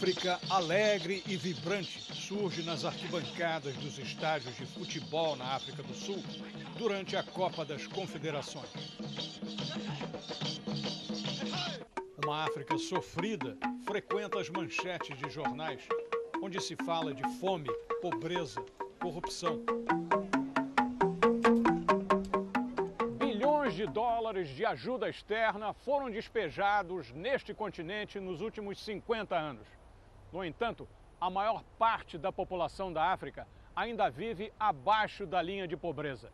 África alegre e vibrante surge nas arquibancadas dos estádios de futebol na África do Sul durante a Copa das Confederações. Uma África sofrida frequenta as manchetes de jornais, onde se fala de fome, pobreza, corrupção. Bilhões de dólares de ajuda externa foram despejados neste continente nos últimos 50 anos. No entanto, a maior parte da população da África ainda vive abaixo da linha de pobreza.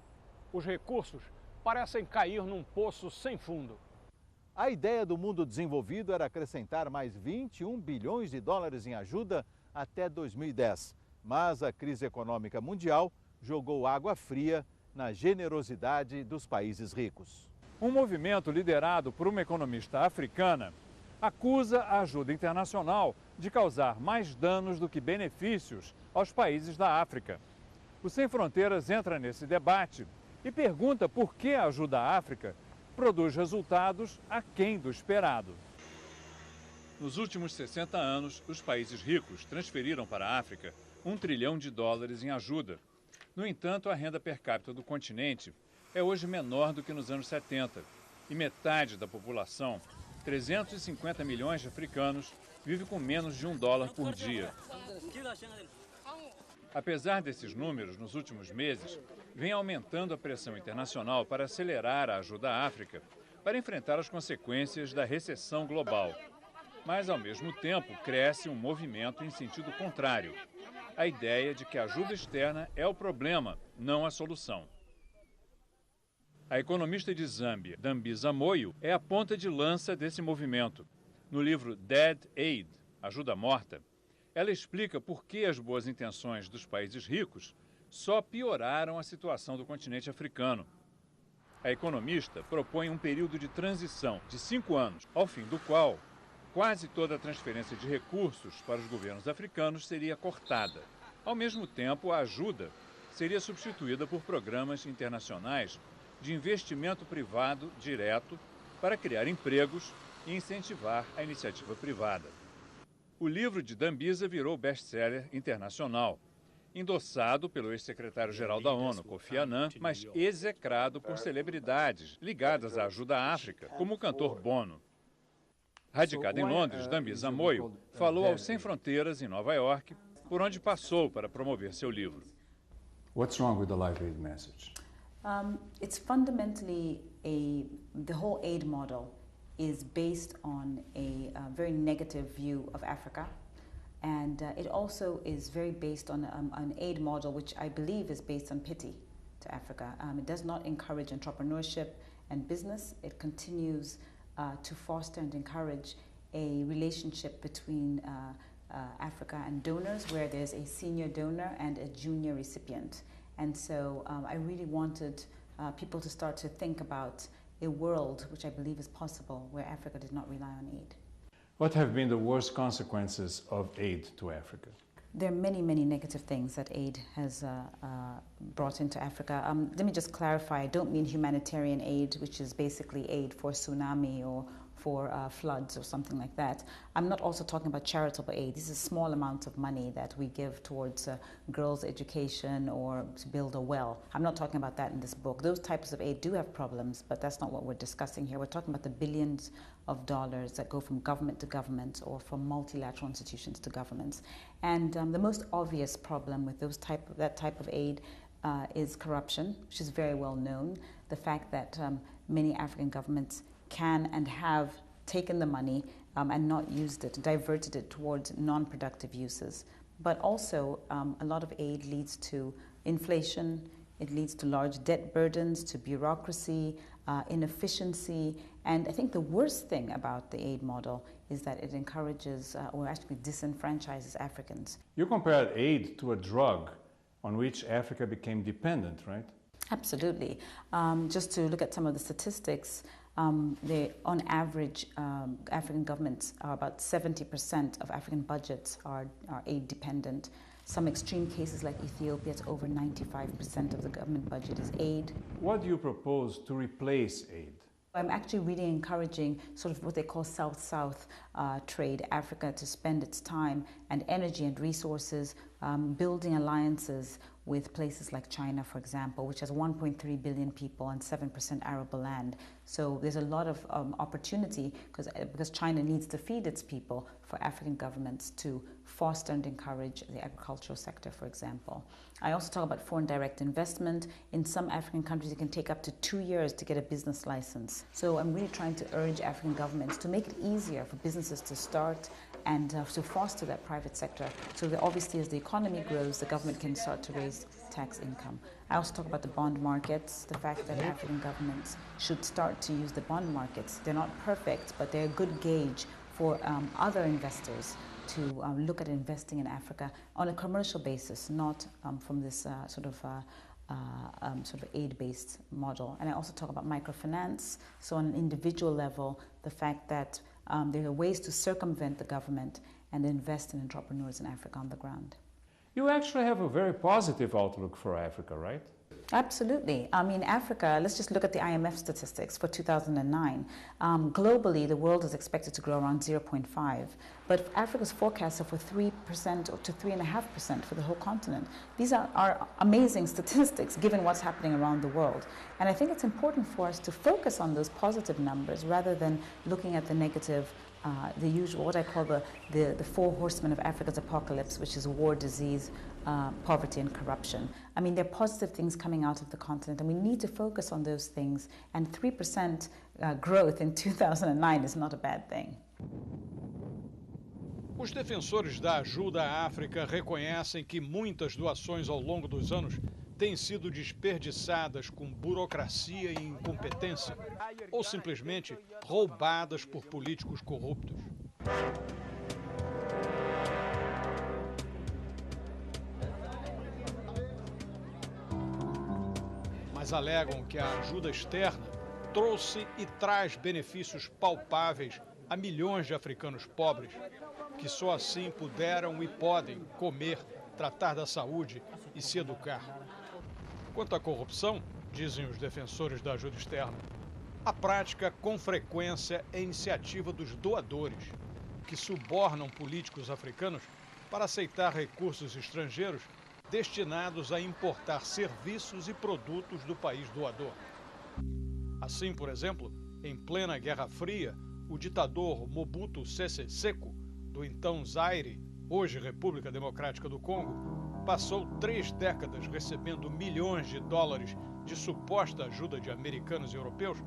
Os recursos parecem cair num poço sem fundo. A ideia do mundo desenvolvido era acrescentar mais 21 bilhões de dólares em ajuda até 2010. Mas a crise econômica mundial jogou água fria na generosidade dos países ricos. Um movimento liderado por uma economista africana acusa a ajuda internacional de causar mais danos do que benefícios aos países da África. O Sem Fronteiras entra nesse debate e pergunta por que a ajuda à África produz resultados aquém do esperado. Nos últimos 60 anos, os países ricos transferiram para a África $1 trilhão em ajuda. No entanto, a renda per capita do continente é hoje menor do que nos anos 70 e metade da população, 350 milhões de africanos, vive com menos de $1 por dia. Apesar desses números, nos últimos meses, vem aumentando a pressão internacional para acelerar a ajuda à África para enfrentar as consequências da recessão global. Mas, ao mesmo tempo, cresce um movimento em sentido contrário. A ideia de que a ajuda externa é o problema, não a solução. A economista de Zâmbia, Dambisa Moyo, é a ponta de lança desse movimento. No livro Dead Aid, Ajuda Morta, ela explica por que as boas intenções dos países ricos só pioraram a situação do continente africano. A economista propõe um período de transição de 5 anos, ao fim do qual quase toda a transferência de recursos para os governos africanos seria cortada. Ao mesmo tempo, a ajuda seria substituída por programas internacionais de investimento privado direto para criar empregos e incentivar a iniciativa privada. O livro de Dambisa virou best-seller internacional, endossado pelo ex-secretário-geral da ONU, Kofi Annan, mas execrado por celebridades ligadas à ajuda à África, como o cantor Bono. Radicada em Londres, Dambisa Moyo falou ao Sem Fronteiras, em Nova York, por onde passou para promover seu livro. What's wrong with the Live Aid message? It's fundamentally the whole aid model is based on a very negative view of Africa. And it also is very based on an aid model which I believe is based on pity to Africa. It does not encourage entrepreneurship and business. It continues to foster and encourage a relationship between Africa and donors where there's a senior donor and a junior recipient. And so I really wanted people to start to think about a world which I believe is possible where Africa does not rely on aid. What have been the worst consequences of aid to Africa? There are many, many negative things that aid has brought into Africa. Let me just clarify, I don't mean humanitarian aid, which is basically aid for tsunami or for floods or something like that. I'm not also talking about charitable aid. This is small amounts of money that we give towards girls' education or to build a well. I'm not talking about that in this book. Those types of aid do have problems, but that's not what we're discussing here. We're talking about the billions of dollars that go from government to government or from multilateral institutions to governments. And the most obvious problem with that type of aid is corruption, which is very well known. The fact that many African governments can and have taken the money and not used it, diverted it towards non-productive uses. But also, a lot of aid leads to inflation, it leads to large debt burdens, to bureaucracy, inefficiency, and I think the worst thing about the aid model is that it encourages or actually disenfranchises Africans. You compared aid to a drug on which Africa became dependent, right? Absolutely. Just to look at some of the statistics, on average, African governments are about 70% of African budgets are aid dependent. Some extreme cases like Ethiopia, it's over 95% of the government budget is aid. What do you propose to replace aid? I'm actually really encouraging sort of what they call South-South trade, Africa to spend its time and energy and resources building alliances with places like China, for example, which has 1.3 billion people and 7% arable land. So there's a lot of opportunity because China needs to feed its people for African governments to foster and encourage the agricultural sector, for example. I also talk about foreign direct investment. In some African countries, it can take up to 2 years to get a business license. So I'm really trying to urge African governments to make it easier for businesses to start and to foster that private sector so that obviously as the economy grows, the government can start to raise tax income. I also talk about the bond markets, the fact that African governments should start to use the bond markets. They're not perfect, but they're a good gauge for other investors to look at investing in Africa on a commercial basis, not from this sort of aid-based model. And I also talk about microfinance. So on an individual level, the fact that there are ways to circumvent the government and invest in entrepreneurs in Africa on the ground. You actually have a very positive outlook for Africa, right? Absolutely. I mean, Africa, let's just look at the IMF statistics for 2009. Globally, the world is expected to grow around 0.5, but Africa's forecasts are for 3% to 3.5% for the whole continent. These are amazing statistics given what's happening around the world. And I think it's important for us to focus on those positive numbers rather than looking at the negative, the usual, what I call the four horsemen of Africa's apocalypse, which is war, disease, poverty and corruption. I mean, there are positive things coming out of the continent, and we need to focus on those things. And 3% growth in 2009 is not a bad thing. Os defensores da ajuda à África reconhecem que muitas doações ao longo dos anos têm sido desperdiçadas com burocracia e incompetência, ou simplesmente roubadas por políticos corruptos. Mas alegam que a ajuda externa trouxe e traz benefícios palpáveis a milhões de africanos pobres, que só assim puderam e podem comer, tratar da saúde e se educar. Quanto à corrupção, dizem os defensores da ajuda externa, a prática com frequência é iniciativa dos doadores, que subornam políticos africanos para aceitar recursos estrangeiros destinados a importar serviços e produtos do país doador. Assim, por exemplo, em plena Guerra Fria, o ditador Mobutu Sese Seko, do então Zaire, hoje República Democrática do Congo, passou 3 décadas recebendo milhões de dólares de suposta ajuda de americanos e europeus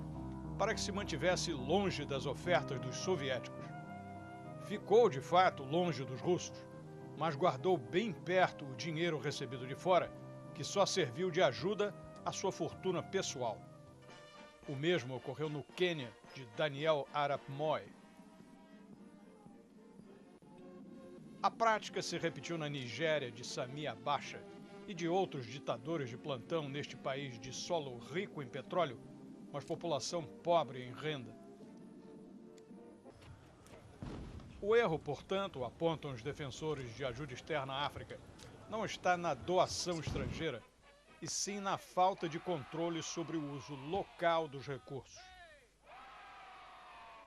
para que se mantivesse longe das ofertas dos soviéticos. Ficou, de fato, longe dos russos, mas guardou bem perto o dinheiro recebido de fora, que só serviu de ajuda à sua fortuna pessoal. O mesmo ocorreu no Quênia, de Daniel Arap Moi. A prática se repetiu na Nigéria, de Sami Abacha, e de outros ditadores de plantão neste país de solo rico em petróleo, mas população pobre em renda. O erro, portanto, apontam os defensores de ajuda externa à África, não está na doação estrangeira, e sim na falta de controle sobre o uso local dos recursos.